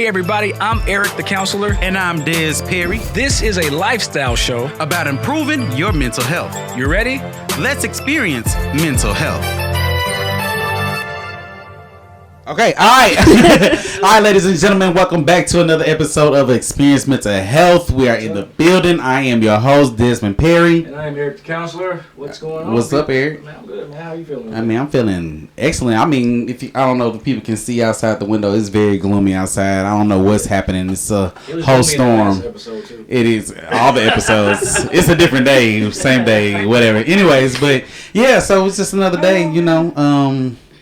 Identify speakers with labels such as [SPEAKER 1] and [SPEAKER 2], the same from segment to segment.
[SPEAKER 1] everybody, I'm Eric the Counselor.
[SPEAKER 2] And I'm Des Perry.
[SPEAKER 1] This is a lifestyle show
[SPEAKER 2] About improving your mental health.
[SPEAKER 1] You ready?
[SPEAKER 2] Let's experience mental health.
[SPEAKER 3] Okay, all right. All right, ladies and gentlemen, welcome back to another episode of Experience Mental Health. We are in the building. I am your host, Desmond Perry.
[SPEAKER 1] And I'm Eric the Counselor. What's going on?
[SPEAKER 3] What's up, Eric?
[SPEAKER 1] Man, I'm good, man. How you feeling?
[SPEAKER 3] I mean, I'm feeling excellent. I mean, I don't know if people can see outside the window. It's very gloomy outside. I don't know what's happening. It's a whole storm. It is all the episodes. It's a different day, same day, whatever. Anyways, but yeah, so it's just another day,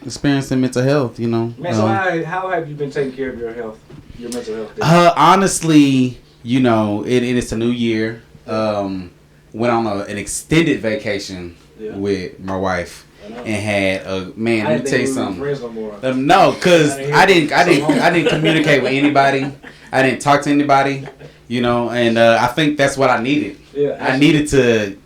[SPEAKER 3] experiencing mental health,
[SPEAKER 1] Man, so how have you been taking care of your health, your mental health?
[SPEAKER 3] Honestly, it's a new year. Went on an extended vacation with my wife and had let me tell you something. No, because I didn't communicate with anybody. I didn't talk to anybody, and I think that's what I needed. Yeah, I needed to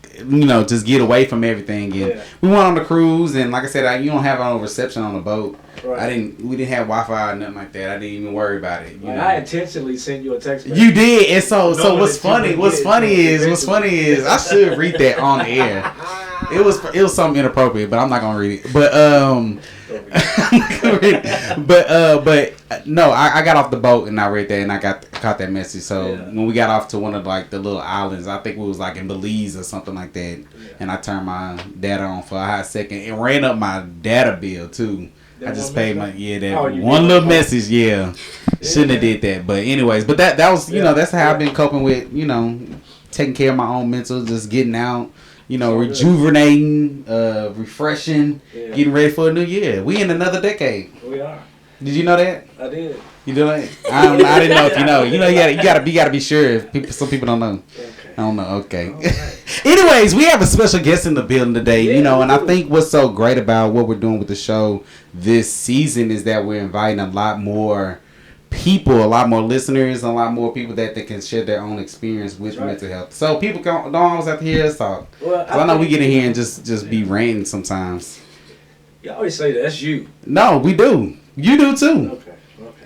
[SPEAKER 3] just get away from everything. And we went on the cruise, and like I said, you don't have no reception on the boat. Right. We didn't have Wi-Fi or nothing like that. I didn't even worry about it.
[SPEAKER 1] I intentionally sent you a text message.
[SPEAKER 3] You did, and so what's funny is I should read that on the air. It was something inappropriate, but I'm not gonna read it. But no, I got off the boat and I read that and I caught that message. So when we got off to one of the little islands, I think we was in Belize or something like that, and I turned my data on for a hot second. It ran up my data bill too. I just paid my one little message. Shouldn't have did that, but anyways, but that was that's how I've been coping with taking care of my own mental, just getting out. Rejuvenating, refreshing, getting ready for a new year. We in another decade.
[SPEAKER 1] We are.
[SPEAKER 3] Did you know that?
[SPEAKER 1] I did.
[SPEAKER 3] You know that? I didn't know if you know. You gotta be sure. Some people don't know. Okay. I don't know. Okay. Right. Anyways, we have a special guest in the building today. And I think what's so great about what we're doing with the show this season is that we're inviting a lot more people, a lot more listeners, a lot more people that can share their own experience with mental health. So people don't always have to hear us talk. Well, I know we get in here and just be ranting sometimes.
[SPEAKER 1] You always say that's you.
[SPEAKER 3] No, we do. You do too. Okay.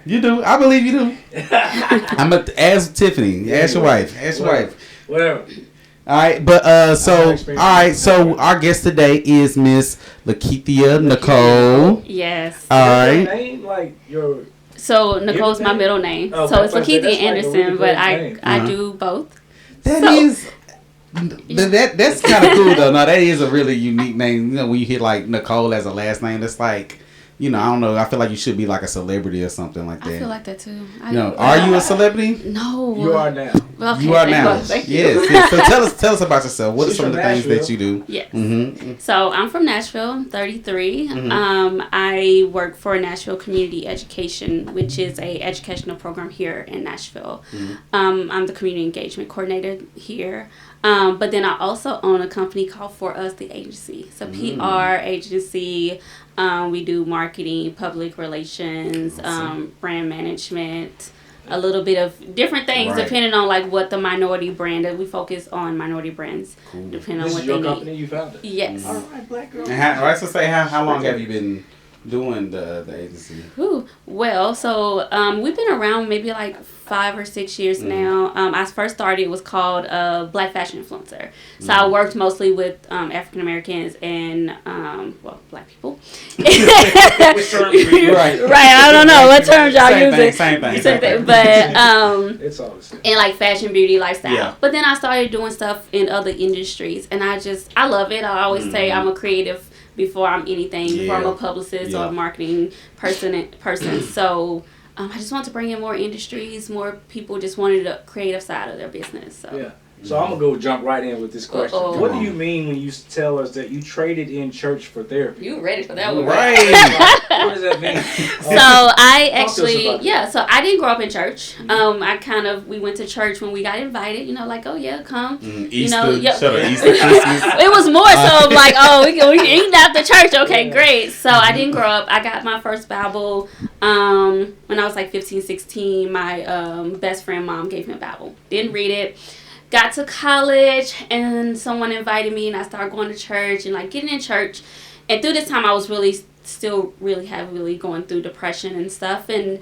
[SPEAKER 3] You do. I believe you do. Ask Tiffany. Ask your wife. Ask your wife.
[SPEAKER 1] Whatever.
[SPEAKER 3] All right, but so our guest today is Miss Lakeithea Nicole.
[SPEAKER 4] Yes.
[SPEAKER 3] All right.
[SPEAKER 1] Name your.
[SPEAKER 4] So Nicole's my middle name. Okay, so it's Lakeithea Anderson, but I do both.
[SPEAKER 3] That's kind of cool though. No, that is a really unique name. When you hit Nicole as a last name, that's I don't know. I feel like you should be a celebrity or something like that.
[SPEAKER 4] I feel like that too.
[SPEAKER 3] Are you a celebrity?
[SPEAKER 4] No.
[SPEAKER 1] You are now.
[SPEAKER 4] Okay,
[SPEAKER 3] you are now.
[SPEAKER 4] Thank you.
[SPEAKER 3] Yes. So tell us about yourself. What are some of the things that you do?
[SPEAKER 4] Yes. Mm-hmm. So I'm from Nashville. I'm 33. Mm-hmm. I work for Nashville Community Education, which is a educational program here in Nashville. Mm-hmm. I'm the community engagement coordinator here. But then I also own a company called For Us, the agency. So PR agency. We do marketing, public relations, brand management, a little bit of different things depending on what the minority brand. We focus on minority brands depending on what they need. This is your company
[SPEAKER 1] you founded?
[SPEAKER 4] Yes.
[SPEAKER 1] All right, black girl.
[SPEAKER 3] How long have you been doing the agency?
[SPEAKER 4] Well, so we've been around maybe 5 or 6 years now. I first started, it was called Black Fashion Influencer. So I worked mostly with African Americans and black people.
[SPEAKER 1] Which terms we use?
[SPEAKER 4] Right, I don't know what terms y'all using.
[SPEAKER 3] Same thing.
[SPEAKER 4] But
[SPEAKER 1] it's all the same.
[SPEAKER 4] And fashion, beauty, lifestyle. Yeah. But then I started doing stuff in other industries, and I love it. I always say I'm a creative before I'm anything, before I'm a publicist or a marketing person. So I just want to bring in more industries, more people just wanted a creative side of their business. So.
[SPEAKER 1] Yeah. So I'm going to jump right in with this question. What do you mean when you tell us that you traded in church for therapy?
[SPEAKER 4] You ready for that one?
[SPEAKER 3] Right.
[SPEAKER 1] What does that mean?
[SPEAKER 4] So I actually, so I didn't grow up in church. We went to church when we got invited, come.
[SPEAKER 3] Easter, Easter, Christmas.
[SPEAKER 4] It was more so we eating after church. Okay, great. So I didn't grow up. I got my first Bible when I was 15, 16. My best friend mom gave me a Bible. Didn't read it. Got to college and someone invited me and I started going to church and getting in church. And through this time I was still really heavily going through depression and stuff. And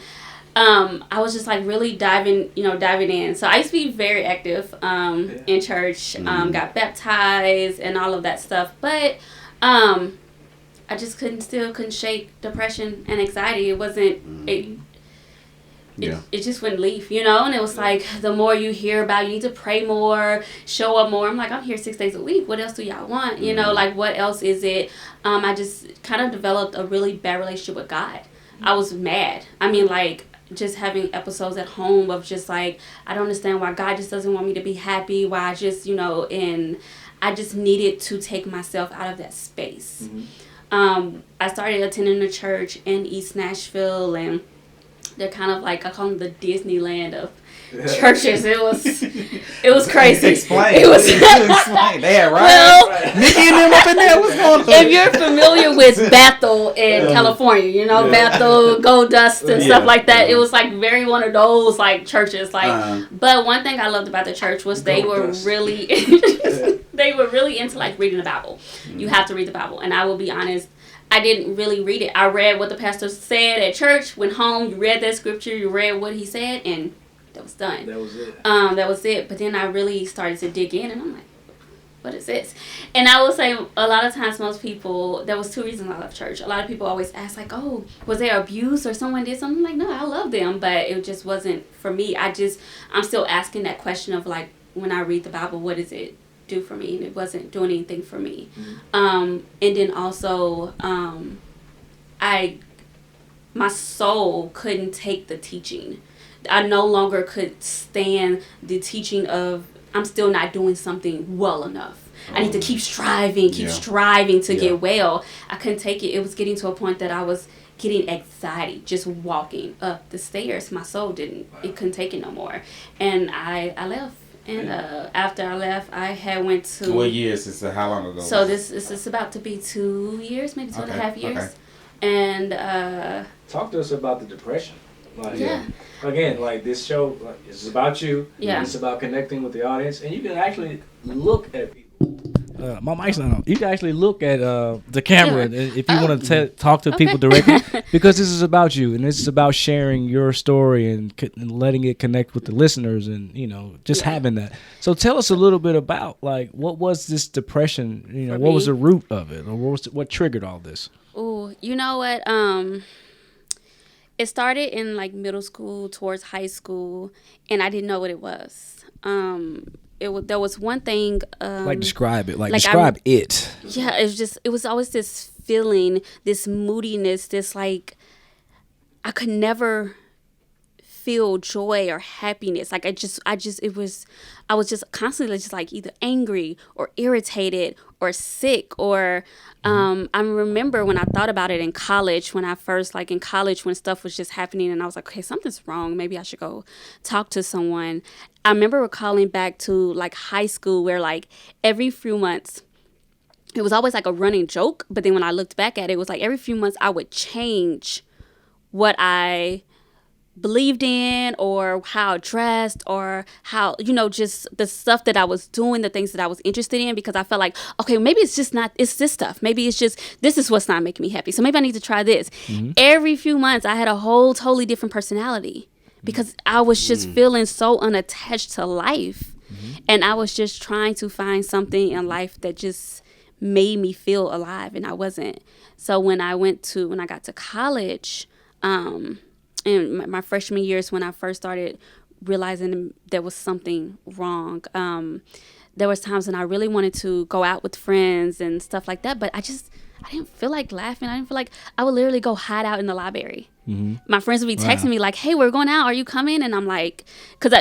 [SPEAKER 4] I was just like really diving in. So I used to be very active in church, got baptized and all of that stuff. But I just couldn't shake depression and anxiety. It wasn't, it just wouldn't leave, and it was like, the more you hear about, you need to pray more, show up more. I'm like, I'm here 6 days a week. What else do y'all want? Like, what else is it? I just kind of developed a really bad relationship with God. I was mad. I mean, like, just having episodes at home of just like, I don't understand why God just doesn't want me to be happy, why I just, and I just needed to take myself out of that space. I started attending a church in East Nashville, and they're kind of like, I call them the Disneyland of churches. It was crazy.
[SPEAKER 3] Explain.
[SPEAKER 4] It was
[SPEAKER 3] explain. They had Nikki and them up in there. What's going on?
[SPEAKER 4] If you're familiar with Bethel in California, Bethel, Gold Dust and stuff like that, it was like very one of those like churches. Like, but one thing I loved about the church was they were really into like reading the Bible. You have to read the Bible, and I will be honest, I didn't really read it. I read what the pastor said at church, went home, you read that scripture, you read what he said, and that was done.
[SPEAKER 1] That was it.
[SPEAKER 4] That was it. But then I really started to dig in, and I'm like, what is this? And I will say, a lot of times, most people, there was 2 reasons I left church. A lot of people always ask, like, oh, was there abuse or someone did something? I'm like, no, I love them, but it just wasn't for me. I'm still asking that question of, like, when I read the Bible, what does it do for me? And it wasn't doing anything for me. And then also, my soul couldn't take the teaching. I no longer could stand the teaching of, I'm still not doing something well enough. I need to keep striving to get well. I couldn't take it. It was getting to a point that I was getting anxiety just walking up the stairs. My soul it couldn't take it no more. And I left. And after I left, I had went to...
[SPEAKER 3] What years? How long ago?
[SPEAKER 4] So this is about to be 2 years, maybe 2.5 years. Okay. And...
[SPEAKER 1] talk to us about the depression. Like, again, like this show, like, it's about you. Yeah. It's about connecting with the audience, and you can actually look at people.
[SPEAKER 5] My mic's not on. You can actually look at the camera if you want to talk to people directly, because this is about you, and this is about sharing your story and letting it connect with the listeners, and just having that. So tell us a little bit about, like, what was this depression? What was the root of it, or what triggered all this?
[SPEAKER 4] Oh, you know what? It started in like middle school towards high school, and I didn't know what it was. There was one thing.
[SPEAKER 5] Like describe it. Describe it.
[SPEAKER 4] Yeah, it was always this feeling, this moodiness, this like I could never feel joy or happiness. Like I was just constantly just like either angry or irritated or sick or I remember when I thought about it in college, when stuff was just happening and I was like, okay, something's wrong. Maybe I should go talk to someone. I remember recalling back to like high school where like every few months, it was always like a running joke. But then when I looked back at it, it was like every few months I would change what I believed in or how I dressed or how, just the stuff that I was doing, the things that I was interested in, because I felt like, okay, maybe it's this stuff. Maybe it's just, this is what's not making me happy. So maybe I need to try this. Every few months I had a whole totally different personality because I was just feeling so unattached to life. And I was just trying to find something in life that just made me feel alive, and I wasn't. So when I got to college, in my freshman year is when I first started realizing there was something wrong. There was times when I really wanted to go out with friends and stuff like that, but I didn't feel like laughing. I didn't feel like, I would literally go hide out in the library. My friends would be texting me like, hey, we're going out. Are you coming? And I'm like, because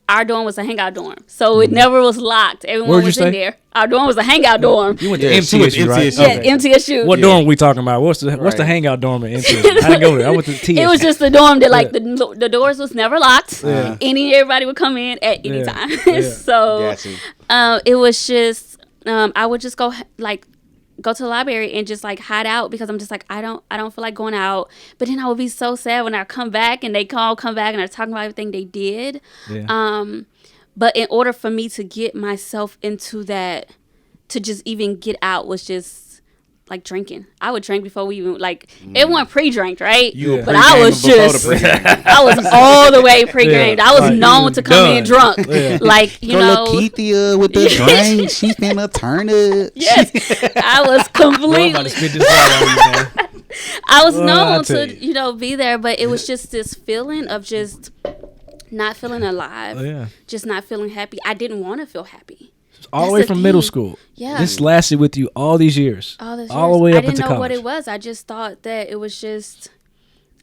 [SPEAKER 4] our dorm was a hangout dorm, so it never was locked. Everyone was in there. Our dorm was a hangout dorm.
[SPEAKER 5] You went to MTSU, right?
[SPEAKER 4] Yeah, MTSU.
[SPEAKER 5] What dorm are we talking about? What's the hangout dorm at MTSU? I didn't go there. I went to TSU.
[SPEAKER 4] It was just the dorm that like the doors was never locked. Everybody would come in at any time. So it was just I would just go to the library and just like hide out because I'm just like I don't feel like going out. But then I would be so sad when I come back and they come back and they're talking about everything they did. But in order for me to get myself into that, to just even get out was just like drinking. I would drink before we even like it wasn't pre-drank, right?
[SPEAKER 3] But
[SPEAKER 4] I was just I was all the way pre-gamed. I was known to come in drunk. Like, you know,
[SPEAKER 3] Lakeithea with the drink, she's finna turn it.
[SPEAKER 4] Yes. I was completely I was known to, you know, be there, but it was just this feeling of just not feeling alive. Just not feeling happy. I didn't want to feel happy.
[SPEAKER 5] All the way from middle school.
[SPEAKER 4] Yeah.
[SPEAKER 5] This lasted with you all these years. All the way up into college. I didn't know what it
[SPEAKER 4] was. I just thought that it was just,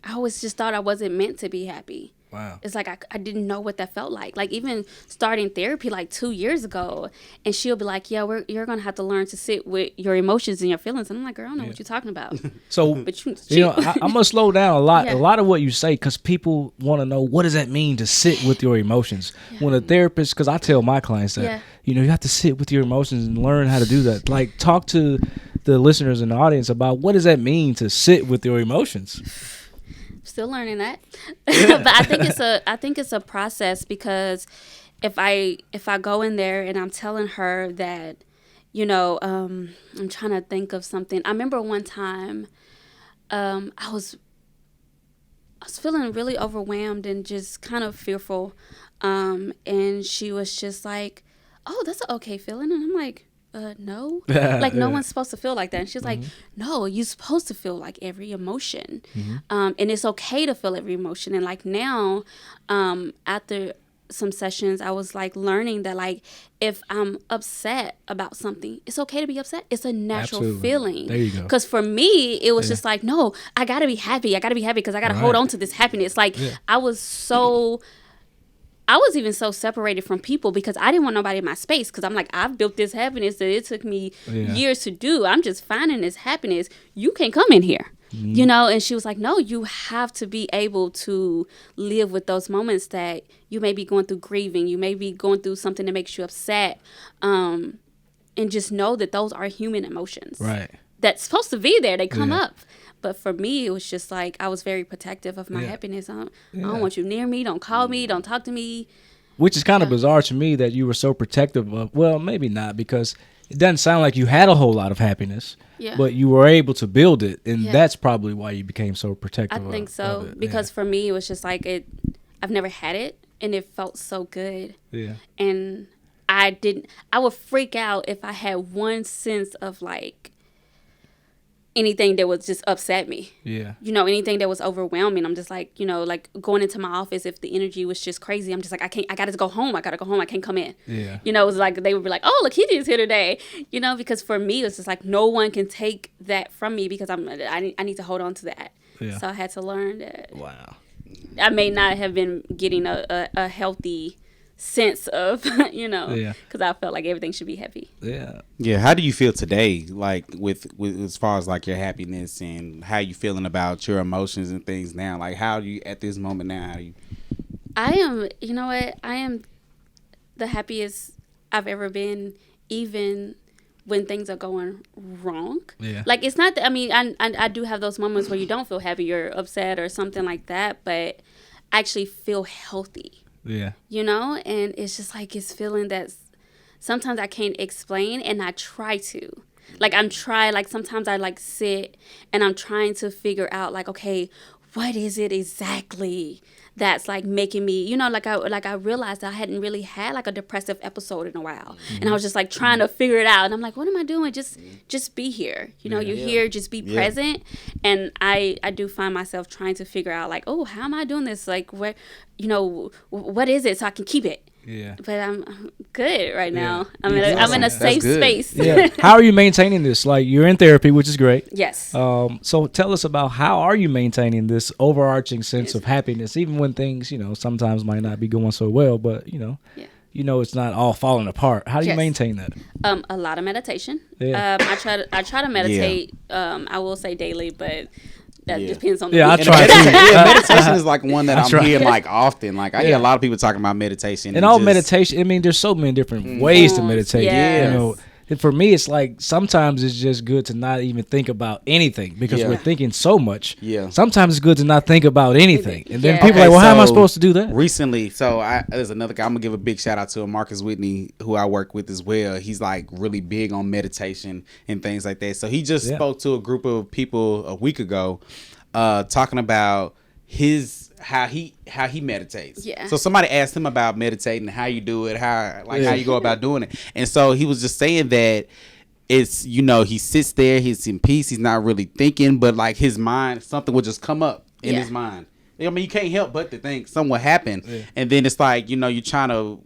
[SPEAKER 4] I always just thought I wasn't meant to be happy.
[SPEAKER 5] Wow.
[SPEAKER 4] It's like I didn't know what that felt like. Like even starting therapy like 2 years ago, and she'll be like, yeah, you're going to have to learn to sit with your emotions and your feelings. And I'm like, girl, I don't know what you're talking about.
[SPEAKER 5] So, but you know, I'm going to slow down a lot. A lot of what you say, because people want to know, what does that mean to sit with your emotions? When a therapist, because I tell my clients that, you know, you have to sit with your emotions and learn how to do that. Like, talk to the listeners and the audience about what does that mean to sit with your emotions?
[SPEAKER 4] Still learning that. But I think it's a process, because if I go in there and I'm telling her that, you know, I'm trying to think of something. I remember one time I was feeling really overwhelmed and just kind of fearful, and she was just like, oh, that's an okay feeling. And I'm like, no, like no one's supposed to feel like that. And she's like, no, you're supposed to feel like every emotion, and it's okay to feel every emotion. And like now, after some sessions, I was like learning that like if I'm upset about something, it's okay to be upset. It's a natural feeling. There you go. Because for me, it was just like, no, I gotta be happy. I gotta be happy because I gotta hold on to this happiness. Like I was even so separated from people because I didn't want nobody in my space, because I'm like, I've built this happiness that it took me years to do. I'm just finding this happiness. You can't come in here, you know? And she was like, no, you have to be able to live with those moments that you may be going through grieving. You may be going through something that makes you upset. And just know that those are human emotions.
[SPEAKER 5] Right.
[SPEAKER 4] That's supposed to be there. They come up. But for me, it was just like I was very protective of my happiness. I don't want you near me. Don't call me. Don't talk to me.
[SPEAKER 5] Which is kind of bizarre to me that you were so protective of. Well, maybe not, because it doesn't sound like you had a whole lot of happiness. Yeah. But you were able to build it, and that's probably why you became so protective.
[SPEAKER 4] I think so, because for me, it was just like I've never had it, and it felt so good. Yeah. And I would freak out if I had one sense of like anything that would just upset me. Yeah. You know, anything that was overwhelming. I'm just like, you know, like going into my office, if the energy was just crazy, I'm just like, I gotta go home. I can't come in. Yeah. You know, it was like, they would be like, oh, Lakeithia's here today. You know, because for me, it's just like, no one can take that from me, because I need to hold on to that. Yeah. So I had to learn that. Wow. I may not have been getting a healthy sense of, you know, because I felt like everything should be happy.
[SPEAKER 3] Yeah. How do you feel today, like with as far as like your happiness, and how you feeling about your emotions and things now? Like, how do you at this moment now? How do you?
[SPEAKER 4] I am, you know what? I am the happiest I've ever been, even when things are going wrong. Yeah. Like, it's not that, I mean, I do have those moments where you don't feel happy, you're upset or something like that, but I actually feel healthy. Yeah. You know, and it's just like it's feeling that sometimes I can't explain, and I try to. Like sometimes I like sit and I'm trying to figure out like, okay, what is it exactly that's like making me, you know, like I realized I hadn't really had like a depressive episode in a while. And I was just like trying to figure it out. And I'm like, what am I doing? Just be here. You know, you're here, just be present. And I do find myself trying to figure out like, oh, how am I doing this? Like, where, you know, what is it so I can keep it? Yeah. But I'm good right now. I'm in a safe space.
[SPEAKER 5] Yeah. How are you maintaining this? Like, you're in therapy, which is great.
[SPEAKER 4] Yes.
[SPEAKER 5] So tell us about how are you maintaining this overarching sense of happiness, even when things, you know, sometimes might not be going so well, but you know, you know, it's not all falling apart. How do you maintain that?
[SPEAKER 4] A lot of meditation. Yeah. I try to meditate. I will say daily, but that depends on the
[SPEAKER 5] I try
[SPEAKER 3] to. Meditation is like one that I'm hearing like often. Like I hear a lot of people talking about meditation.
[SPEAKER 5] And all meditation, I mean, there's so many different ways to meditate. Yes. You know, And for me, it's like sometimes it's just good to not even think about anything because we're thinking so much.
[SPEAKER 3] Yeah.
[SPEAKER 5] Sometimes it's good to not think about anything. And then people
[SPEAKER 3] are
[SPEAKER 5] like, well, how am I supposed to do that?
[SPEAKER 3] Recently, there's another guy. I'm going to give a big shout out to Marcus Whitney, who I work with as well. He's like really big on meditation and things like that. So he just spoke to a group of people a week ago talking about how he meditates. Yeah. So somebody asked him about meditating, how you do it, how you go about doing it. And so he was just saying that it's, he sits there, he's in peace, he's not really thinking, but like his mind, something will just come up in his mind. I mean, you can't help but to think something will happen. Yeah. And then it's like, you're trying to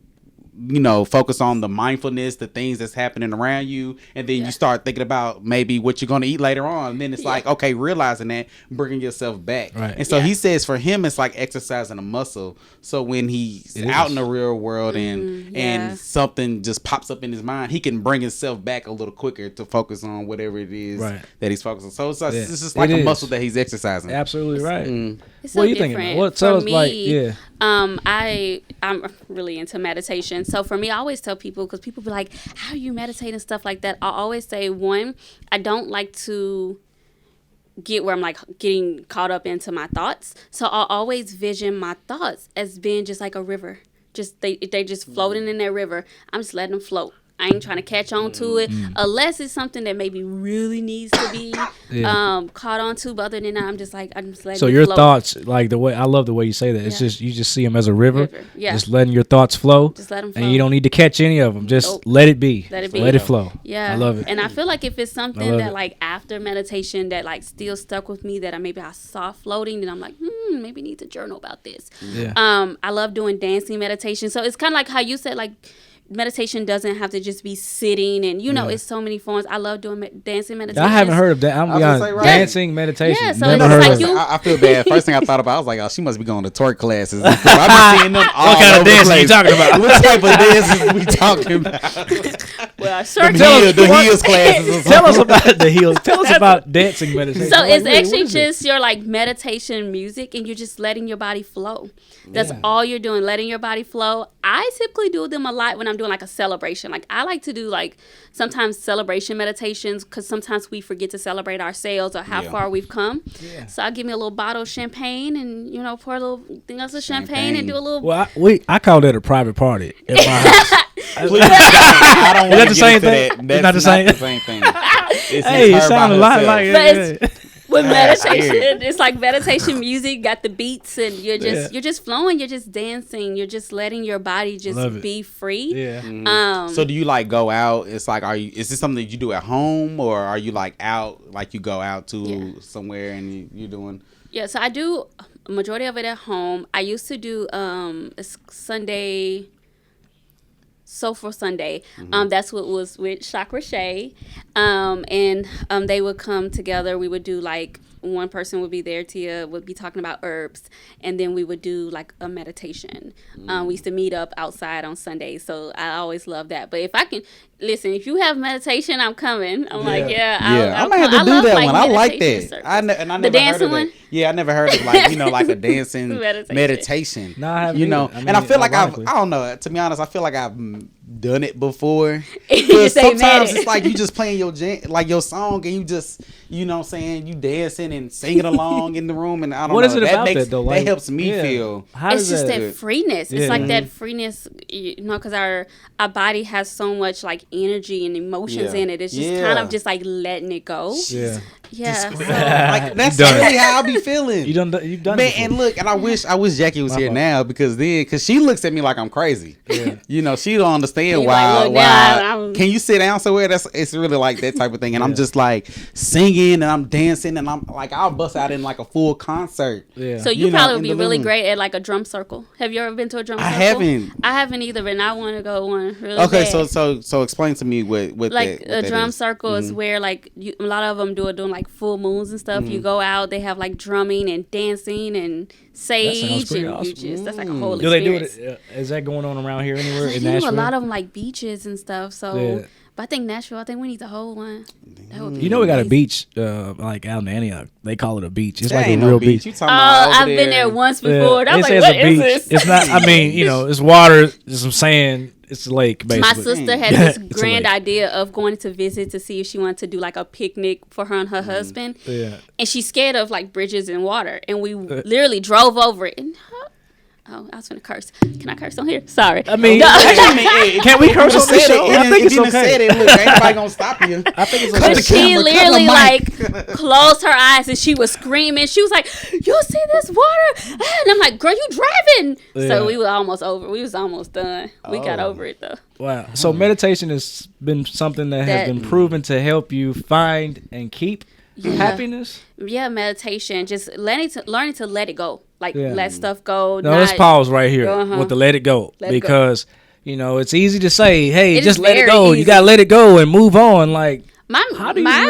[SPEAKER 3] focus on the mindfulness, the things that's happening around you, and then you start thinking about maybe what you're going to eat later on. And then it's like, okay, realizing that, bringing yourself back. Right. And so he says for him, it's like exercising a muscle. So when he's out in the real world and something just pops up in his mind, he can bring himself back a little quicker to focus on whatever it is that he's focusing on. So it's just like a muscle that he's exercising.
[SPEAKER 5] Absolutely right.
[SPEAKER 4] It's so different.
[SPEAKER 5] What
[SPEAKER 4] for
[SPEAKER 5] us
[SPEAKER 4] me, I'm really into meditation. So for me, I always tell people, because people be like, how you meditate and stuff like that. I always say, one, I don't like to get where I'm like getting caught up into my thoughts. So I always vision my thoughts as being just like a river. Just they just floating in that river. I'm just letting them float. I ain't trying to catch on to it unless it's something that maybe really needs to be caught on to. But other than that, I'm just letting
[SPEAKER 5] So your float. Thoughts, like I love the way you say that. It's just, you just see them as a river. Just letting your thoughts flow.
[SPEAKER 4] Just let them flow.
[SPEAKER 5] And you don't need to catch any of them. Just let it be. Let it flow.
[SPEAKER 4] Yeah.
[SPEAKER 5] I love it.
[SPEAKER 4] And I feel like if it's something that like after meditation that like still stuck with me that I saw floating, then I'm like, maybe need to journal about this. Yeah. I love doing dancing meditation. So it's kind of like how you said, like, meditation doesn't have to just be sitting and it's so many forms. I love doing dancing meditation.
[SPEAKER 5] I haven't heard of that. I'm beyond dancing meditation.
[SPEAKER 4] Yeah, so
[SPEAKER 5] never heard
[SPEAKER 4] like
[SPEAKER 5] of
[SPEAKER 3] I feel bad. First thing I thought about, I was like, oh, she must be going to twerk classes. I've been seeing them all.
[SPEAKER 5] What kind of dancing are you talking about?
[SPEAKER 3] What type of dances we talking about?
[SPEAKER 4] Well, sure.
[SPEAKER 3] The heels classes.
[SPEAKER 5] Tell us about the heels. Tell us about dancing meditation.
[SPEAKER 4] So it's actually just your like meditation music, and you're just letting your body flow. That's all you're doing, letting your body flow. I typically do them a lot when I'm doing like a celebration. Like I like to do like sometimes celebration meditations because sometimes we forget to celebrate ourselves or how far we've come. Yeah. So I'll give me a little bottle of champagne and pour a little thing else of champagne and do a little.
[SPEAKER 5] Well, I call that a private party at my house.
[SPEAKER 3] Please, I don't
[SPEAKER 5] want to get into that.
[SPEAKER 3] That's not the same thing.
[SPEAKER 5] Hey, it sounds a lot like it.
[SPEAKER 4] With meditation, it's like meditation music, got the beats, and you're just flowing, you're just dancing, you're just letting your body just be free.
[SPEAKER 5] Yeah.
[SPEAKER 3] So do you like go out? It's like, is this something that you do at home, or are you like out, like you go out to somewhere and you're doing?
[SPEAKER 4] Yeah, so I do a majority of it at home. I used to do Sunday. Soulful Sunday. That's what was with Chakra Shay. And they would come together. We would do like one person would be there, Tia would be talking about herbs, and then we would do like a meditation. We used to meet up outside on Sundays, so I always love that. But if I can listen, if you have meditation, I'm coming. I'm like,
[SPEAKER 3] I might have to do that one. I like that. I never
[SPEAKER 4] dancing
[SPEAKER 3] heard of
[SPEAKER 4] one.
[SPEAKER 3] That. Yeah, I never heard of like like a dancing meditation.
[SPEAKER 5] No, I haven't.
[SPEAKER 3] And I feel like I don't know. To be honest, I feel like I've done it before.
[SPEAKER 4] Sometimes
[SPEAKER 3] it's like you just playing your song and you just what I'm saying, you dancing and singing along in the room, and I don't know.
[SPEAKER 5] What is it about that though?
[SPEAKER 3] That helps me feel.
[SPEAKER 4] It's just that freeness. It's like that freeness, because our body has so much like energy and emotions in it. It's just kind of just like letting it go.
[SPEAKER 3] Yeah.
[SPEAKER 4] Yeah, so,
[SPEAKER 3] like, that's really how I be feeling.
[SPEAKER 5] You've done
[SPEAKER 3] man,
[SPEAKER 5] it
[SPEAKER 3] and look, and I wish Jackie was here now because she looks at me like I'm crazy. Yeah. She don't understand why. Can you sit down somewhere? It's really like that type of thing. And I'm just like singing and I'm dancing and I'm like I'll bust out in like a full concert.
[SPEAKER 4] Yeah. So you probably would be really great at like a drum circle. Have you ever been to a drum circle? I haven't either, and I want to go one really bad.
[SPEAKER 3] So explain to me what
[SPEAKER 4] like
[SPEAKER 3] a
[SPEAKER 4] drum circle is where like a lot of them do it during like full moons and stuff. You go out, they have like drumming and dancing and sage, and awesome. That's like a whole experience.
[SPEAKER 5] Do they do it? Is that going on around here anywhere in
[SPEAKER 4] Nashville?
[SPEAKER 5] Nashville?
[SPEAKER 4] A lot of them like beaches and stuff. So, But I think Nashville, I think we need the whole one.
[SPEAKER 5] We got a beach like out in Antioch. They call it a beach. It's
[SPEAKER 3] That
[SPEAKER 5] like a
[SPEAKER 3] ain't
[SPEAKER 5] real
[SPEAKER 3] no
[SPEAKER 5] beach.
[SPEAKER 3] You talking about
[SPEAKER 4] I've been there once before.
[SPEAKER 5] Yeah.
[SPEAKER 4] I was like, what is this?
[SPEAKER 5] It's not. I mean, it's water. There's some sand. It's a lake, basically.
[SPEAKER 4] My sister had this grand idea of going to visit to see if she wanted to do like a picnic for her and her husband.
[SPEAKER 5] Yeah.
[SPEAKER 4] And she's scared of like bridges and water. And we literally drove over it. And I was gonna curse. Can I curse on here? Sorry.
[SPEAKER 5] I mean, can we curse on the show? I think it's okay.
[SPEAKER 3] Look, ain't nobody gonna stop you.
[SPEAKER 5] I think it's okay.
[SPEAKER 4] But she literally like closed her eyes and she was screaming. She was like, "You see this water?" And I'm like, "Girl, you driving?"
[SPEAKER 5] Yeah.
[SPEAKER 4] So we were almost over. We was almost done. We got over it though.
[SPEAKER 5] Wow. So meditation has been something that has been proven to help you find and keep happiness.
[SPEAKER 4] Yeah, meditation. Just learning to let it go. Like let stuff go.
[SPEAKER 5] No, let's pause right here with the let it go because it's easy to say, hey, just let it go. Easy. You gotta let it go and move on. Like
[SPEAKER 4] my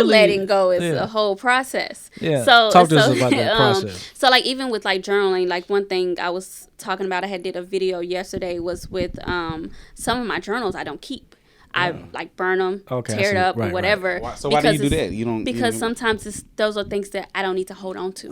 [SPEAKER 4] letting go is a whole process.
[SPEAKER 5] Yeah. So talk to us about that process.
[SPEAKER 4] So like even with like journaling, like one thing I was talking about, I had did a video yesterday was with some of my journals I don't keep. I like burn them, tear it up, or whatever.
[SPEAKER 3] Right. So why do you do that? You don't
[SPEAKER 4] because sometimes those are things that I don't need to hold on to.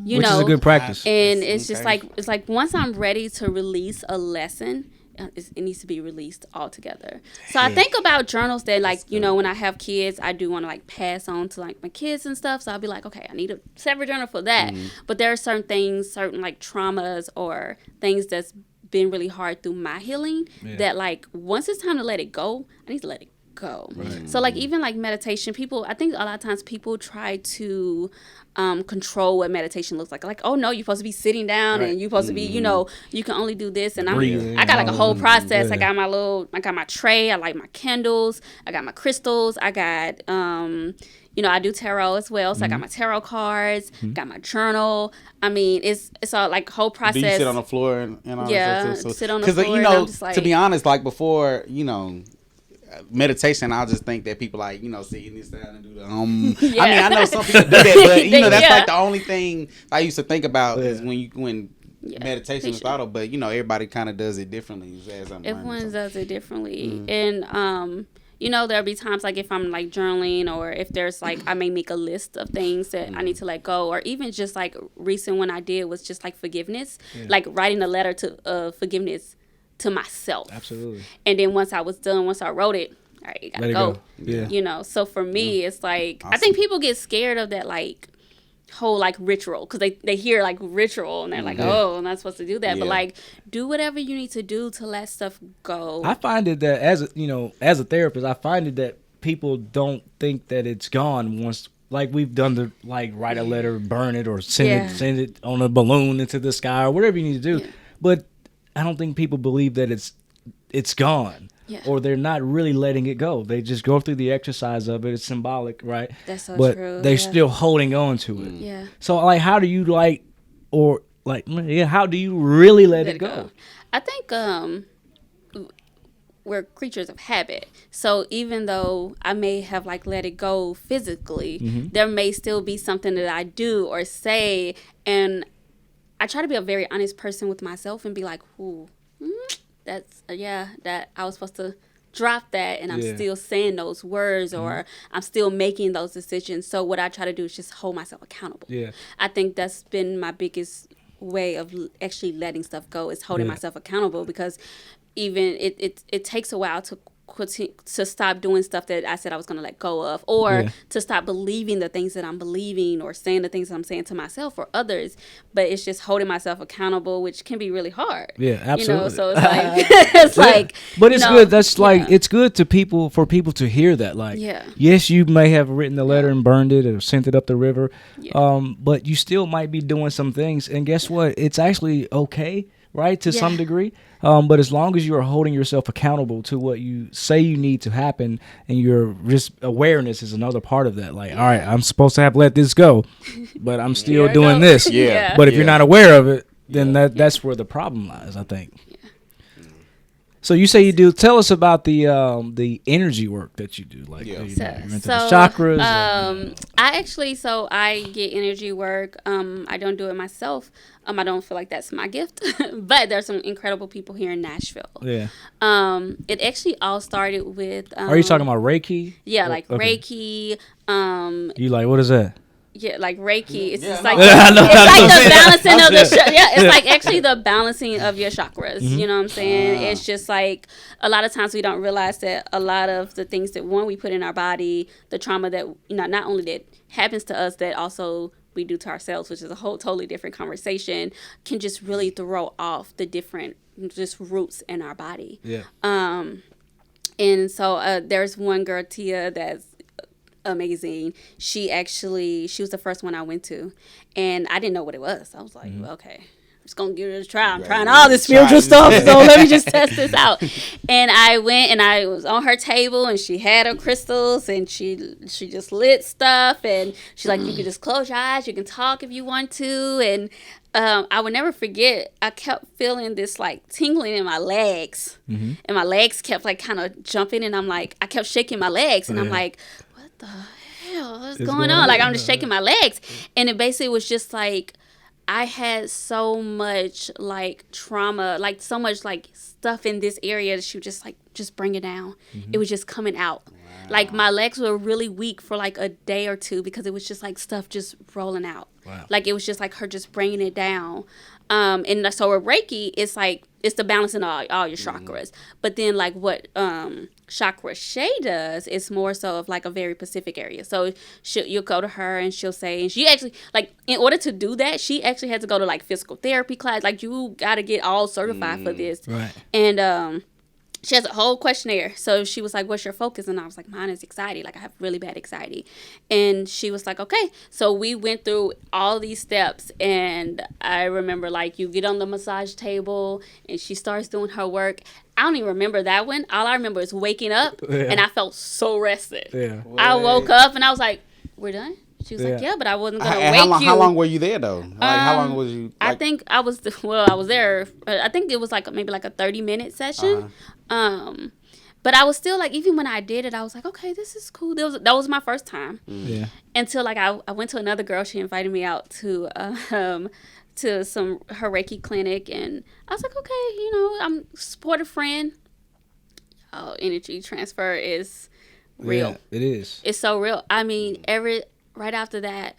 [SPEAKER 5] Which is a good practice.
[SPEAKER 4] And it's just it's like once I'm ready to release a lesson, it needs to be released altogether. So I think about journals that like when I have kids, I do want to like pass on to like my kids and stuff. So I'll be like, okay, I need a separate journal for that. But there are certain things, certain like traumas or things that's been really hard through my healing that like once it's time to let it go, I need to let it go. Right. So like even like meditation, I think a lot of times people try to control what meditation looks like. Like, oh no, you're supposed to be sitting down and you're supposed to be, you can only do this. And I got like a whole process. Yeah. I got my tray, I like my candles, I got my crystals, I got I do tarot as well, so I got my tarot cards, got my journal. I mean, it's all like whole process.
[SPEAKER 3] Do you sit on the floor and all that stuff?
[SPEAKER 4] Sit on the floor. Because
[SPEAKER 3] to be honest, like before, meditation, I just think that people like sitting this down and do the I mean, I know some people do that, but that's like the only thing I used to think about is when meditation is thought of. But everybody kind of does it differently.
[SPEAKER 4] Everyone does it differently, and there'll be times like if I'm like journaling or if there's like I may make a list of things that I need to let go, or even just like recent one I did was just like forgiveness, like writing a letter to forgiveness to myself.
[SPEAKER 5] Absolutely.
[SPEAKER 4] And then once I wrote it, all right, you gotta go. Yeah. So for me, it's like awesome. I think people get scared of that like whole like ritual because they hear like ritual and they're like, oh, I'm not supposed to do that. But like do whatever you need to do to let stuff go.
[SPEAKER 5] I find it that as a therapist, I find it that people don't think that it's gone once like we've done the like write a letter, burn it, or send it on a balloon into the sky or whatever you need to do. But I don't think people believe that it's gone. Yeah. Or they're not really letting it go. They just go through the exercise of it. It's symbolic, right?
[SPEAKER 4] That's so
[SPEAKER 5] but
[SPEAKER 4] true.
[SPEAKER 5] But they're still holding on to it.
[SPEAKER 4] Yeah.
[SPEAKER 5] So, like, how do you how do you really let it go?
[SPEAKER 4] I think we're creatures of habit. So even though I may have like let it go physically, there may still be something that I do or say, and I try to be a very honest person with myself and be like, ooh. That's that I was supposed to drop that and I'm still saying those words or I'm still making those decisions. So what I try to do is just hold myself accountable. Yeah. I think that's been my biggest way of actually letting stuff go is holding myself accountable, because even it takes a while to stop doing stuff that I said I was going to let go of, or to stop believing the things that I'm believing or saying the things that I'm saying to myself or others. But it's just holding myself accountable, which can be really hard.
[SPEAKER 5] Yeah, absolutely.
[SPEAKER 4] So it's like
[SPEAKER 5] but it's good. That's like it's good for people to hear that. Like, yes, you may have written the letter and burned it or sent it up the river, but you still might be doing some things. And guess what? It's actually okay, right, to some degree. But as long as you are holding yourself accountable to what you say you need to happen, and your just awareness is another part of that. Like, all right, I'm supposed to have let this go, but I'm still doing this. Yeah. But if you're not aware of it, then that's where the problem lies, I think. So you say you do. Tell us about the energy work that you do. Like, you're into the chakras.
[SPEAKER 4] I get energy work. I don't do it myself. I don't feel like that's my gift. But there's some incredible people here in Nashville.
[SPEAKER 5] Yeah.
[SPEAKER 4] It actually all started with.
[SPEAKER 5] Are you talking about Reiki?
[SPEAKER 4] Yeah, like Reiki.
[SPEAKER 5] You like, what is that?
[SPEAKER 4] Yeah, like Reiki. It's just like the balancing of the it's like actually the balancing of your chakras. You know what I'm saying? It's just like a lot of times we don't realize that a lot of the things that we put in our body, the trauma that not only that happens to us, that also we do to ourselves, which is a whole totally different conversation, can just really throw off the different just roots in our body.
[SPEAKER 5] Yeah.
[SPEAKER 4] And so there's one girl, Tia, that's amazing. She was the first one I went to, and I didn't know what it was. I was like, well, okay, I'm just gonna give it a try. I'm trying all this spiritual stuff, so let me just test this out. And I went, and I was on her table, and she had her crystals, and she just lit stuff, and she's like, you can just close your eyes, you can talk if you want to. And I would never forget, I kept feeling this like tingling in my legs, and my legs kept like kind of jumping, and I kept shaking my legs, and I'm like, the hell is going on? Like, I'm just shaking my legs. And it basically was just like, I had so much like trauma, like so much like stuff in this area that she would just bring it down. It was just coming out. Wow. Like, my legs were really weak for like a day or two because it was just like stuff just rolling out. Wow. Like, it was just like her just bringing it down. And so with Reiki, it's like, it's the balancing all your chakras. But then like what Chakra Shay does is more so of like a very specific area. So you'll go to her and she'll say, and she actually, like, in order to do that, she actually had to go to like physical therapy class. Like, you got to get all certified for this.
[SPEAKER 5] Right.
[SPEAKER 4] And she has a whole questionnaire. So she was like, what's your focus? And I was like, mine is anxiety. Like, I have really bad anxiety. And she was like, okay. So we went through all these steps. And I remember, like, you get on the massage table and she starts doing her work. I don't even remember that one. All I remember is waking up and I felt so rested. Yeah. I woke up and I was like, we're done? She was like, yeah, but I wasn't going to wake you.
[SPEAKER 3] How long were you there, though? Like, how long was you?
[SPEAKER 4] Like... I think I was there. I think it was like maybe like a 30-minute session. But I was still like, even when I did it, I was like, okay, this is cool. That was my first time. Yeah. Until like I went to another girl. She invited me out to her Reiki clinic, and I was like, okay, I'm a supportive friend. Oh, energy transfer is real.
[SPEAKER 5] Yeah, it is.
[SPEAKER 4] It's so real. I mean, right after that,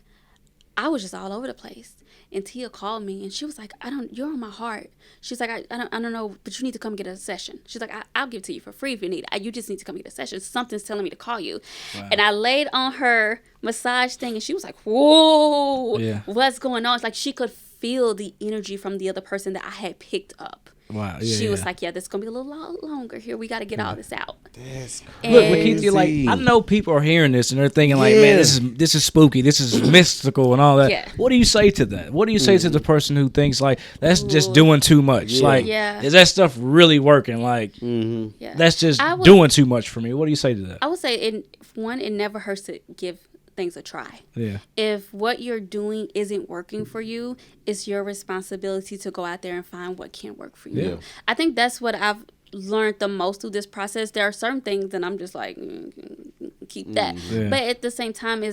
[SPEAKER 4] I was just all over the place. And Tia called me, and she was like, you're on my heart. She's like, I don't know, but you need to come get a session. She's like, I'll give it to you for free if you need it. You just need to come get a session. Something's telling me to call you. Wow. And I laid on her massage thing, and she was like, whoa, what's going on? It's like she could feel the energy from the other person that I had picked up.
[SPEAKER 5] Wow.
[SPEAKER 4] She was like, this is going to be a little longer here. We got to get all this out.
[SPEAKER 3] That's crazy.
[SPEAKER 5] Look, Lakeithea, like, I know people are hearing this and they're thinking like, man, this is spooky. This is mystical and all that. Yeah. What do you say to that? What do you say to the person who thinks like, that's just doing too much? Yeah. Like, is that stuff really working? Like, that's just doing too much for me. What do you say to that?
[SPEAKER 4] I would say, it never hurts to give things a try. Yeah. If what you're doing isn't working for you, it's your responsibility to go out there and find what can work for you. Yeah. I think that's what I've learned the most through this process. There are certain things and I'm just like, keep that. Yeah. But at the same time,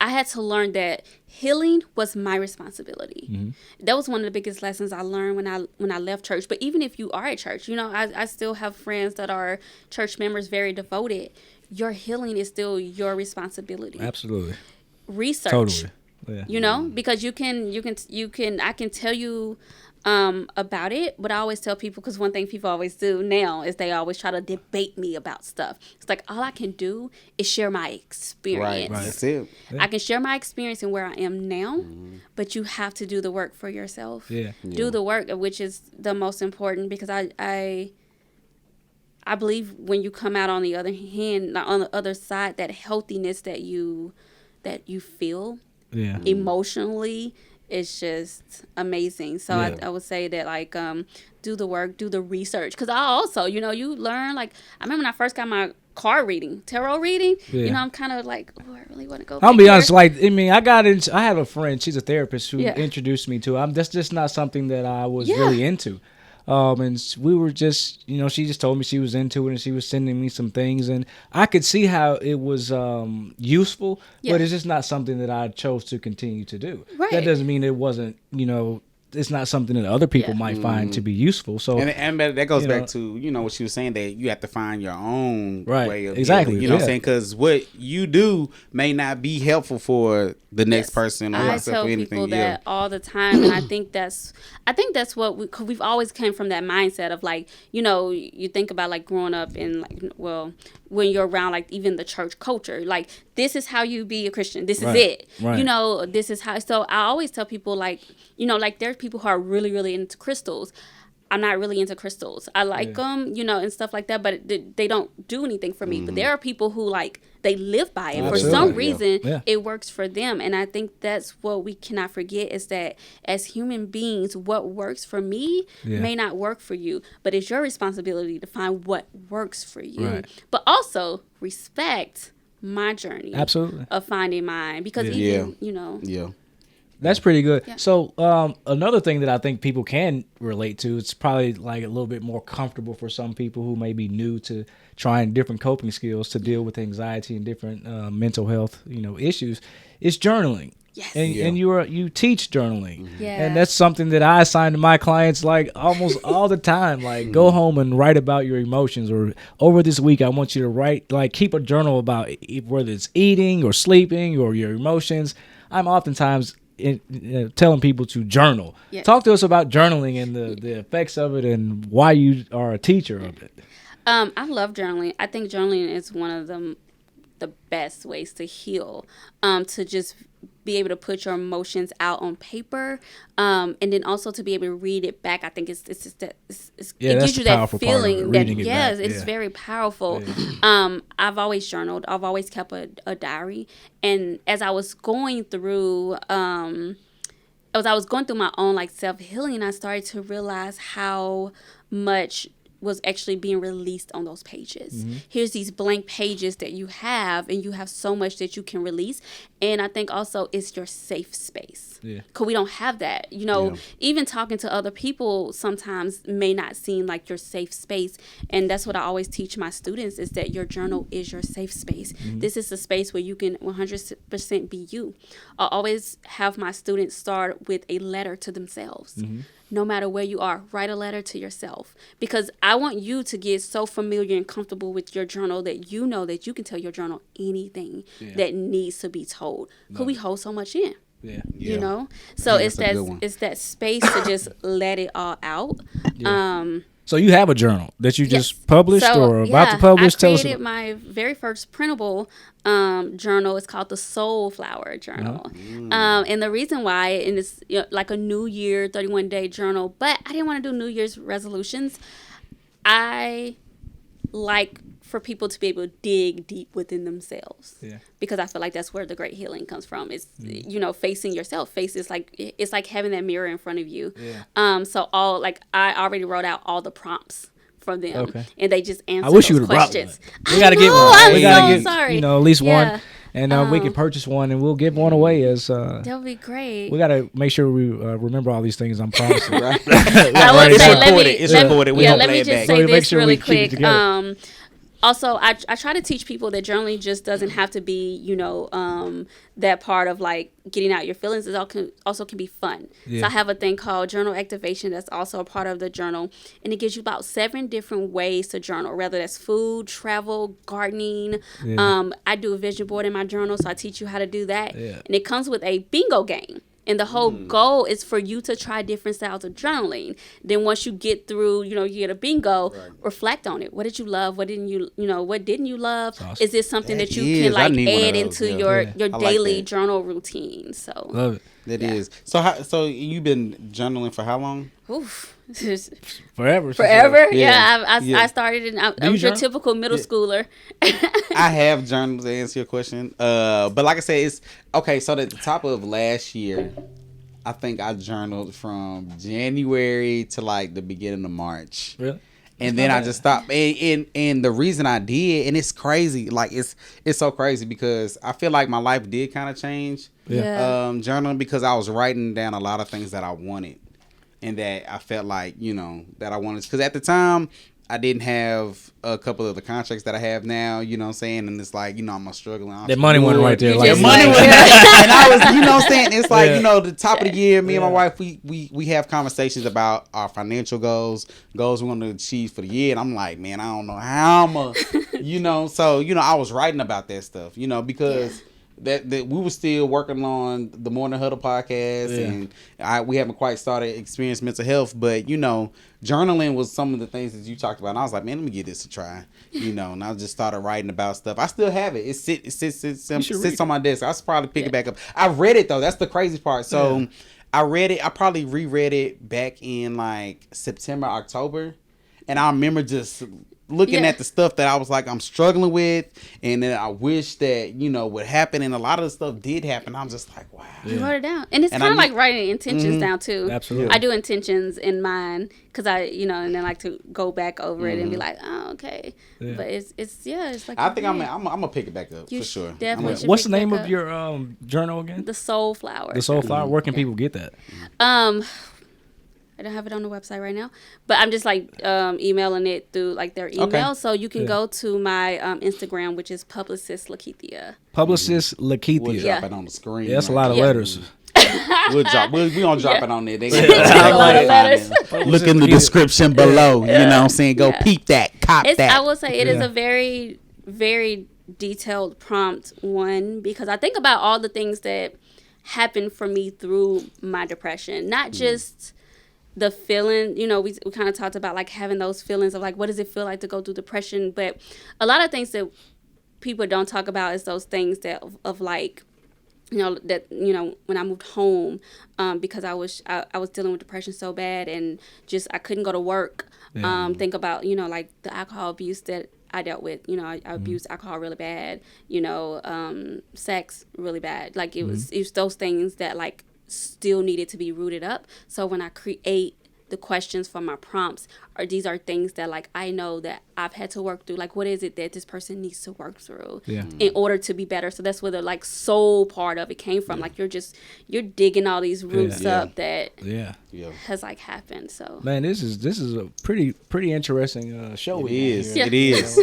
[SPEAKER 4] I had to learn that healing was my responsibility. Mm-hmm. That was one of the biggest lessons I learned when I left church. But even if you are at church, I still have friends that are church members, very devoted. Your healing is still your responsibility.
[SPEAKER 5] Absolutely.
[SPEAKER 4] Research. Totally. Yeah. Because I can tell you about it, but I always tell people, because one thing people always do now is they always try to debate me about stuff. It's like, all I can do is share my experience.
[SPEAKER 3] Right. That's it.
[SPEAKER 4] Yeah. I can share my experience and where I am now, but you have to do the work for yourself. Yeah. Do the work, which is the most important, because I believe when you come out on the other hand, on the other side, that healthiness that you feel emotionally is just amazing. So I would say that, like, do the work, do the research. Because I also, you learn, like, I remember when I first got my tarot reading, I'm kind of like, oh, I really want to go.
[SPEAKER 5] I'll be honest, like, I mean, I have a friend, she's a therapist who introduced me to it. That's just not something that I was really into. And we were just, she just told me she was into it, and she was sending me some things, and I could see how it was useful, but it's just not something that I chose to continue to do. Right. That doesn't mean it wasn't, it's not something that other people might find to be useful. So
[SPEAKER 3] and that goes back to what she was saying, that you have to find your own way of
[SPEAKER 5] exactly
[SPEAKER 3] dealing, what I'm saying, because what you do may not be helpful for the next person or
[SPEAKER 4] I tell people that all the time, and I think that's what we've always came from, that mindset of like, you think about like growing up in like, well, when you're around like even the church culture, like this is how you be a Christian, this is it, this is how. So I always tell people like, like there's people who are really, really into crystals. I'm not really into crystals. I like them, and stuff like that, but they don't do anything for me. But there are people who like, they live by it. For some reason, it works for them. And I think that's what we cannot forget, is that as human beings, what works for me may not work for you. But it's your responsibility to find what works for you. Right. But also respect my journey of finding mine. Because even,
[SPEAKER 5] That's pretty good. Yeah. So another thing that I think people can relate to, it's probably like a little bit more comfortable for some people who may be new to trying different coping skills to deal with anxiety and different mental health, issues, is journaling. Yes. And you teach journaling. Yeah. And that's something that I assign to my clients like almost all the time. Like go home and write about your emotions, or over this week I want you to write, like keep a journal about whether it's eating or sleeping or your emotions. I'm oftentimes telling people to journal. Yes. Talk to us about journaling and the effects of it and why you are a teacher of it.
[SPEAKER 4] I love journaling. I think journaling is one of the best ways to heal, to just be able to put your emotions out on paper, and then also to be able to read it back. I think it gives you that feeling that it's very powerful. Yeah. I've always journaled. I've always kept a diary, and as I was going through my own like self-healing, I started to realize how much was actually being released on those pages. Mm-hmm. Here's these blank pages that you have, and you have so much that you can release. And I think also it's your safe space. Yeah. Because we don't have that. Even talking to other people sometimes may not seem like your safe space. And that's what I always teach my students, is that your journal is your safe space. Mm-hmm. This is a space where you can 100% be you. I always have my students start with a letter to themselves. Mm-hmm. No matter where you are, write a letter to yourself, because I want you to get so familiar and comfortable with your journal that you know that you can tell your journal anything that needs to be told, because we hold so much in. Yeah. So it's that space to just let it all out.
[SPEAKER 5] So you have a journal that you just published or about to publish?
[SPEAKER 4] I created my very first printable journal. It's called the Soul Flower Journal. Mm-hmm. And the reason why, and it's like a New Year 31-day journal, but I didn't want to do New Year's resolutions. I like for people to be able to dig deep within themselves, because I feel like that's where the great healing comes from. It's facing yourself. It's like having that mirror in front of you. So I already wrote out all the prompts for them, and they just answer those questions.
[SPEAKER 5] We gotta get one. We gotta get sorry. At least one. And we can purchase one, and we'll give one away as.
[SPEAKER 4] That would be great.
[SPEAKER 5] We gotta make sure we remember all these things. I'm promising. Right?
[SPEAKER 3] It's recorded.
[SPEAKER 4] Let me just say this really quick. Also, I try to teach people that journaling just doesn't have to be, that part of like getting out your feelings. It also can be fun. Yeah. So I have a thing called journal activation that's also a part of the journal. And it gives you about 7 different ways to journal, whether that's food, travel, gardening. Yeah. I do a vision board in my journal, so I teach you how to do that. Yeah. And it comes with a bingo game. And the whole goal is for you to try different styles of journaling. Then once you get through, you get a bingo, reflect on it. What did you love? What didn't you love? Awesome. Is this something that you can like add into your daily like journal routine? So
[SPEAKER 5] love it.
[SPEAKER 3] That is. So you've been journaling for how long?
[SPEAKER 4] Oof.
[SPEAKER 5] Forever.
[SPEAKER 4] Yeah. I started I was your typical middle schooler.
[SPEAKER 3] I have journals, to answer your question. But like I said, it's okay. So at the top of last year, I think I journaled from January to like the beginning of March.
[SPEAKER 5] Really?
[SPEAKER 3] And then I just stopped. And the reason I did, and it's crazy, like it's so crazy because I feel like my life did kind of change. Journaling, because I was writing down a lot of things that I wanted. and that I felt like, that I wanted, because at the time I didn't have a couple of the contracts that I have now, you know what I'm saying? And it's like, I'm struggling.
[SPEAKER 5] That money went right there.
[SPEAKER 3] Like, money went and I was, you know what I'm saying? It's like, the top of the year, me and my wife, we have conversations about our financial goals we want to achieve for the year. And I'm like, man, I don't know how much, So, I was writing about that stuff, because that we were still working on the Morning Huddle podcast, and we haven't quite started Experience Mental Health, but journaling was some of the things that you talked about, and I was like, man, let me give this a try, and I just started writing about stuff. I still have it. It sits on my desk. I should probably pick it back up. I read it though. That's the crazy part. So I read it. I probably reread it back in like September, October, and I remember just looking at the stuff that I was like, I'm struggling with, and then I wish that, would happen, and a lot of the stuff did happen. I'm just like, wow.
[SPEAKER 4] You wrote it down. And it's kind of like writing intentions down, too.
[SPEAKER 5] Absolutely.
[SPEAKER 4] I do intentions in mine, because I, and then like to go back over it and be like, oh, okay. Yeah. But it's like.
[SPEAKER 3] I think I'm going to pick it back up, for sure.
[SPEAKER 4] Definitely.
[SPEAKER 5] What's the name of your journal again?
[SPEAKER 4] The Soul Flower.
[SPEAKER 5] The Soul Flower. Where can people get that?
[SPEAKER 4] I don't have it on the website right now, but I'm just like emailing it through like their email. Okay. So you can go to my Instagram, which is Publicist Lakeithea.
[SPEAKER 5] Publicist Lakeithea.
[SPEAKER 3] We'll drop it on the screen.
[SPEAKER 5] Yeah, that's a lot of letters.
[SPEAKER 3] We're gonna drop it on there. They
[SPEAKER 4] Look
[SPEAKER 3] in the description below. You know what I'm saying? Go peep that, cop that.
[SPEAKER 4] I will say it is a very, very detailed prompt one, because I think about all the things that happened for me through my depression, not just the feeling, we kind of talked about like having those feelings of like, what does it feel like to go through depression? But a lot of things that people don't talk about is those things that of like, when I moved home, because I was dealing with depression so bad, and just I couldn't go to work. Think about like the alcohol abuse that I dealt with. I abused alcohol really bad. Sex really bad. Like it was those things that like still needed to be rooted up. So when I create the questions for my prompts, these are things that like I know that I've had to work through. Like, what is it that this person needs to work through in order to be better? So that's where the like soul part of it came from. Like you're digging all these roots up that has like happened. So
[SPEAKER 5] man, this is a pretty interesting show.
[SPEAKER 3] It is.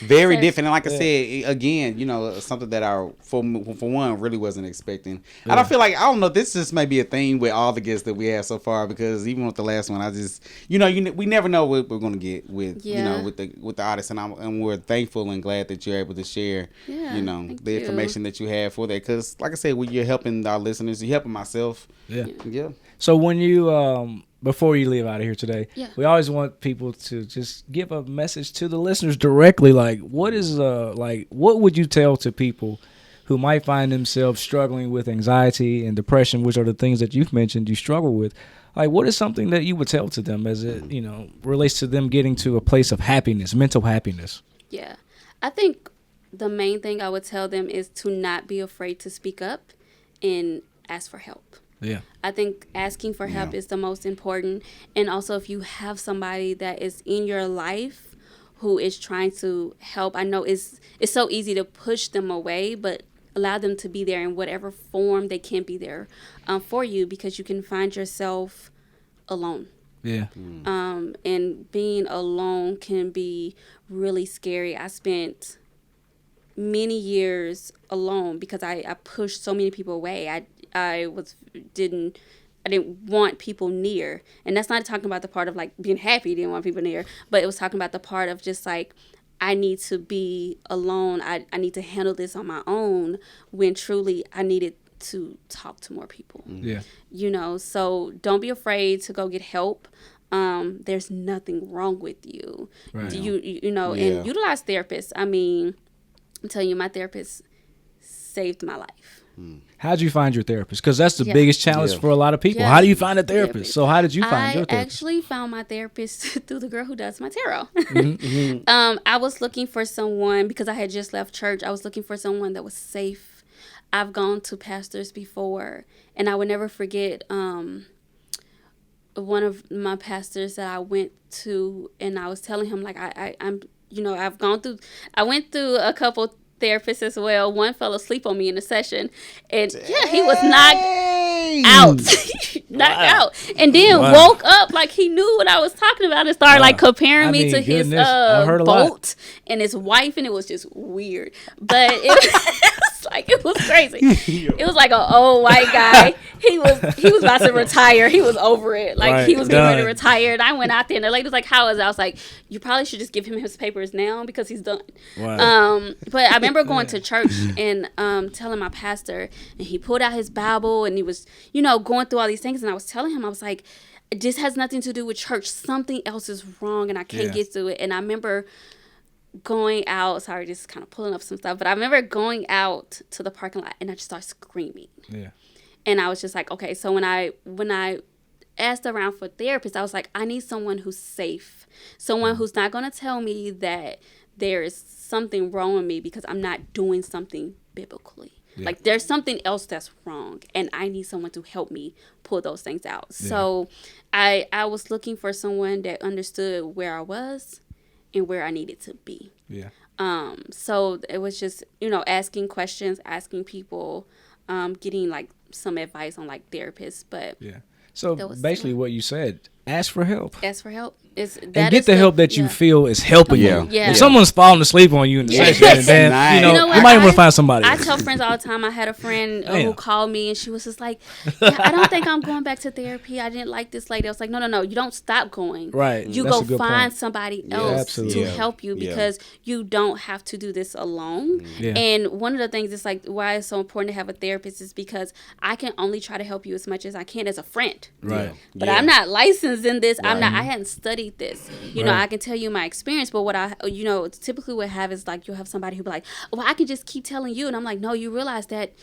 [SPEAKER 3] Very different, and like I said again, something that I for one really wasn't expecting. And I feel like, I don't know, this just may be a theme with all the guests that we have so far, because even with the last one, I just we never know what we're gonna get with with the artists, and we're thankful and glad that you're able to share the information that you have for that, because like I said, when you're helping our listeners, you're helping myself.
[SPEAKER 5] So when you before you leave out of here today, we always want people to just give a message to the listeners directly. Like, what would you tell to people who might find themselves struggling with anxiety and depression, which are the things that you've mentioned you struggle with? Like, what is something that you would tell to them as it, relates to them getting to a place of happiness, mental happiness?
[SPEAKER 4] Yeah. I think the main thing I would tell them is to not be afraid to speak up and ask for help.
[SPEAKER 5] Yeah.
[SPEAKER 4] I think asking for help is the most important. And also, if you have somebody that is in your life who is trying to help, I know it's so easy to push them away, but allow them to be there in whatever form they can be there for you, because you can find yourself alone.
[SPEAKER 5] Yeah.
[SPEAKER 4] And being alone can be really scary. I spent many years alone because I pushed so many people away. I didn't want people near. And that's not talking about the part of like being happy, didn't want people near, but it was talking about the part of just like, I need to be alone. I need to handle this on my own, when truly I needed to talk to more people.
[SPEAKER 5] Yeah.
[SPEAKER 4] So don't be afraid to go get help. There's nothing wrong with you. Right. And utilize therapists. I mean, I'm telling you, my therapist saved my life.
[SPEAKER 5] How'd you find your therapist? Because that's the biggest challenge for a lot of people. How do you find a therapist? So how did you find your therapist?
[SPEAKER 4] I actually found my therapist through the girl who does my tarot. I was looking for someone, because I had just left church. I was looking for someone that was safe. I've gone to pastors before, and I would never forget one of my pastors that I went to, and I was telling him like I went through a couple therapists as well. One fell asleep on me in a session, and he was not. out. Knocked out. And then woke up like he knew what I was talking about and started like comparing me to his boat and his wife, and it was just weird. But it was crazy. It was like an old white guy. He was about to retire. He was over it. Like he was getting ready to retire. And I went out there and the lady was like, "How is it?" I was like, "You probably should just give him his papers now because he's done." Wow. But I remember going to church and telling my pastor, and he pulled out his Bible and he was, going through all these things, and I was telling him, I was like, "This has nothing to do with church. Something else is wrong, and I can't get through it." And I remember going out, sorry, just kind of pulling up some stuff, but I remember going out to the parking lot and I just started screaming. Yeah. And I was just like, okay, so when I asked around for therapists, I was like, I need someone who's safe, someone who's not going to tell me that there is something wrong with me because I'm not doing something biblically. Yeah. Like there's something else that's wrong, and I need someone to help me pull those things out. Yeah. So I was looking for someone that understood where I was and where I needed to be. Yeah. So it was just, asking questions, asking people, getting like some advice on like therapists, but yeah. So
[SPEAKER 5] basically what you said, ask for help.
[SPEAKER 4] Ask for help.
[SPEAKER 5] And get the help that you feel is helping you. Yeah. If someone's falling asleep on you in the session, then you might want to find somebody.
[SPEAKER 4] I tell friends all the time. I had a friend who called me and she was just like, I don't think I'm going back to therapy. I didn't like this lady. I was like, no, you don't stop going.
[SPEAKER 5] Right.
[SPEAKER 4] You go find somebody else to help you because you don't have to do this alone. Yeah. And one of the things is like why it's so important to have a therapist is because I can only try to help you as much as I can as a friend. Right. But I'm not licensed in this. Right. I hadn't studied this. I can tell you my experience, but what typically what have is like you'll have somebody who be like, well, I can just keep telling you, and I'm like, no, you realize that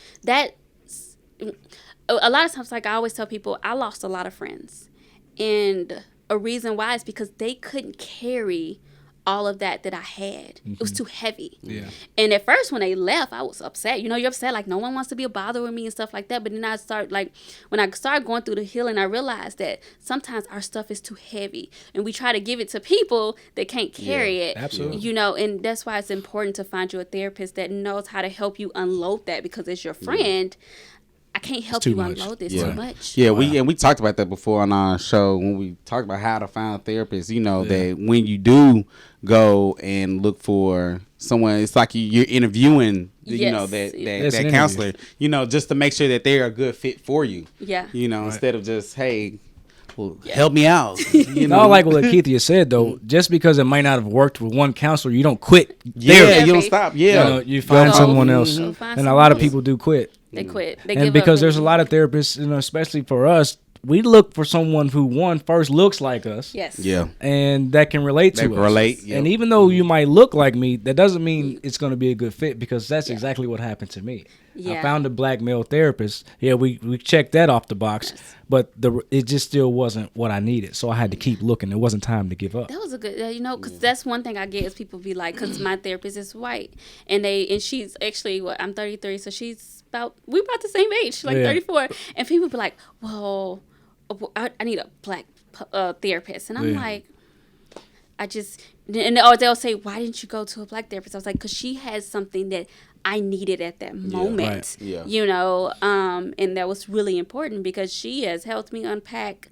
[SPEAKER 4] a lot of times, like I always tell people, I lost a lot of friends, and a reason why is because they couldn't carry all of that I had. Mm-hmm. It was too heavy. Yeah. And at first when they left, I was upset. You're upset, like no one wants to be a bother with me and stuff like that. But then I started when I started going through the healing, I realized that sometimes our stuff is too heavy and we try to give it to people that can't carry it. Absolutely. And that's why it's important to find you a therapist that knows how to help you unload that, because as your friend, I can't help you unload this too much.
[SPEAKER 3] Yeah, we talked about that before on our show when we talked about how to find a therapist. That when you do go and look for someone, it's like you're interviewing, that counselor. Just to make sure that they're a good fit for you. Yeah. Instead of just help me out.
[SPEAKER 5] Not like what Lakeithea said though. Just because it might not have worked with one counselor, you don't quit.
[SPEAKER 3] Yeah, you don't stop. Yeah,
[SPEAKER 5] you find someone else, and a lot of people do quit.
[SPEAKER 4] They quit.
[SPEAKER 5] And because there's a lot of therapists, especially for us, we look for someone who first looks like us. Yes. Yeah. And that can relate to us. Yep. And even though you might look like me, that doesn't mean it's going to be a good fit, because that's exactly what happened to me. Yeah. I found a black male therapist. Yeah, we checked that off the box, but it just still wasn't what I needed. So I had to keep looking. It wasn't time to give up.
[SPEAKER 4] That was a good, because that's one thing I get is people be like, because my therapist is white, and she's actually I'm 33, so we're about the same age, 34, and people be like, well, I need a black therapist, and I'm like, or they'll say, why didn't you go to a black therapist? I was like, because she has something that I needed at that moment, and that was really important because she has helped me unpack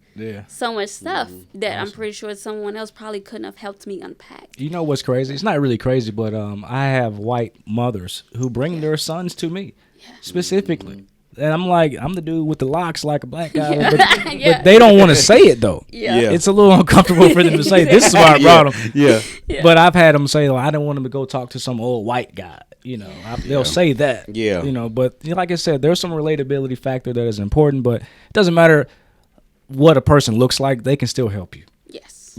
[SPEAKER 4] so much stuff that I'm pretty sure someone else probably couldn't have helped me unpack.
[SPEAKER 5] You know what's crazy? It's not really crazy, but I have white mothers who bring their sons to me specifically. And I'm like, I'm the dude with the locks like a black guy. But they don't want to say it, though. Yeah. It's a little uncomfortable for them to say, this is why I brought them. Yeah. But I've had them say, I don't want them to go talk to some old white guy. They'll say that. Yeah. But like I said, there's some relatability factor that is important, but it doesn't matter what a person looks like. They can still help you. Yes.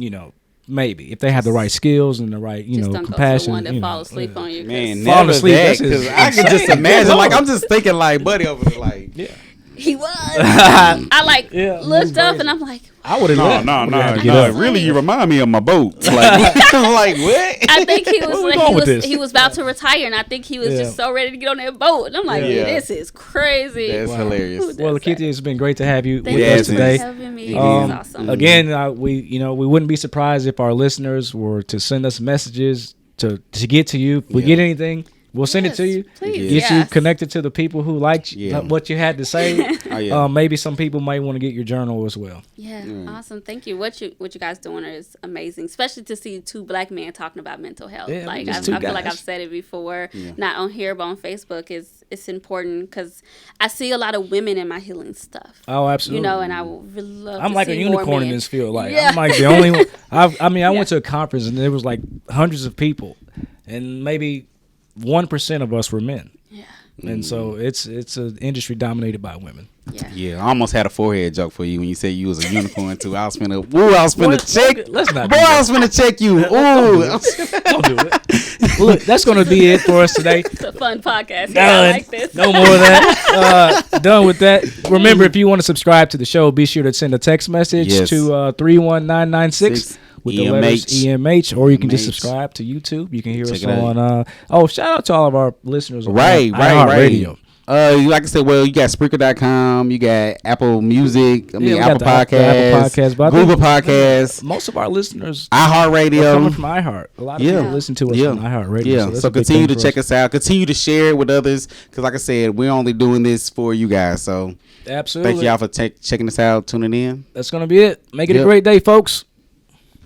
[SPEAKER 5] Maybe if they have the right skills and the right, compassion.
[SPEAKER 4] One that fall asleep on you.
[SPEAKER 3] Man, fall asleep. Because I can just imagine. I'm just thinking buddy over there,
[SPEAKER 4] He was. I looked up and I'm like,
[SPEAKER 3] I would have no. Really, you remind me of my boat. What?
[SPEAKER 4] I think he was about to retire, and I think he was just so ready to get on that boat. And I'm like, this is crazy.
[SPEAKER 3] That's hilarious.
[SPEAKER 5] Well, Lakeithea, it's been great to have you with us today.
[SPEAKER 4] Thanks for having me. Awesome.
[SPEAKER 5] Again, we wouldn't be surprised if our listeners were to send us messages to get to you. If we get anything, We'll send it to you.
[SPEAKER 4] Please.
[SPEAKER 5] Get you connected to the people who liked what you had to say. Maybe some people might want to get your journal as well.
[SPEAKER 4] Yeah, awesome. Thank you. What you guys doing is amazing, especially to see two black men talking about mental health.
[SPEAKER 5] Yeah,
[SPEAKER 4] like I feel like I've said it before, not on here but on Facebook. It's important because I see a lot of women in my healing stuff.
[SPEAKER 5] Oh, absolutely.
[SPEAKER 4] You know, and I would really love.
[SPEAKER 5] I'm
[SPEAKER 4] to
[SPEAKER 5] like
[SPEAKER 4] see
[SPEAKER 5] a unicorn
[SPEAKER 4] more
[SPEAKER 5] in
[SPEAKER 4] men.
[SPEAKER 5] this field. Like I'm like the only one. I went to a conference and there was like hundreds of people, and maybe 1% of us were men. Yeah. And so it's an industry dominated by women.
[SPEAKER 3] Yeah, I almost had a forehead joke for you when you said you was a unicorn too. I was finna check.
[SPEAKER 5] Let's not.
[SPEAKER 3] Boy, I was finna check you. Ooh,
[SPEAKER 5] don't do it. Well, look, that's gonna be it for us today.
[SPEAKER 4] It's a fun podcast.
[SPEAKER 5] Done.
[SPEAKER 4] I like this.
[SPEAKER 5] No more of that. Done with that. Remember, if you want to subscribe to the show, be sure to send a text message to 31996. With the letters EMH, or you can just subscribe to YouTube. You can hear us on. Shout out to all of our listeners on Radio.
[SPEAKER 3] Like I said, you got Spreaker.com, you got Apple Music, Apple Podcasts, Google Podcasts.
[SPEAKER 5] Most of our listeners
[SPEAKER 3] iHeartRadio
[SPEAKER 5] are coming from iHeart. A lot of people listen to us on iHeartRadio.
[SPEAKER 3] Yeah, so continue to check us out. Continue to share it with others, because like I said, we're only doing this for you guys. So
[SPEAKER 5] absolutely,
[SPEAKER 3] thank y'all for checking us out, tuning in.
[SPEAKER 5] That's gonna be it. Make it a great day, folks.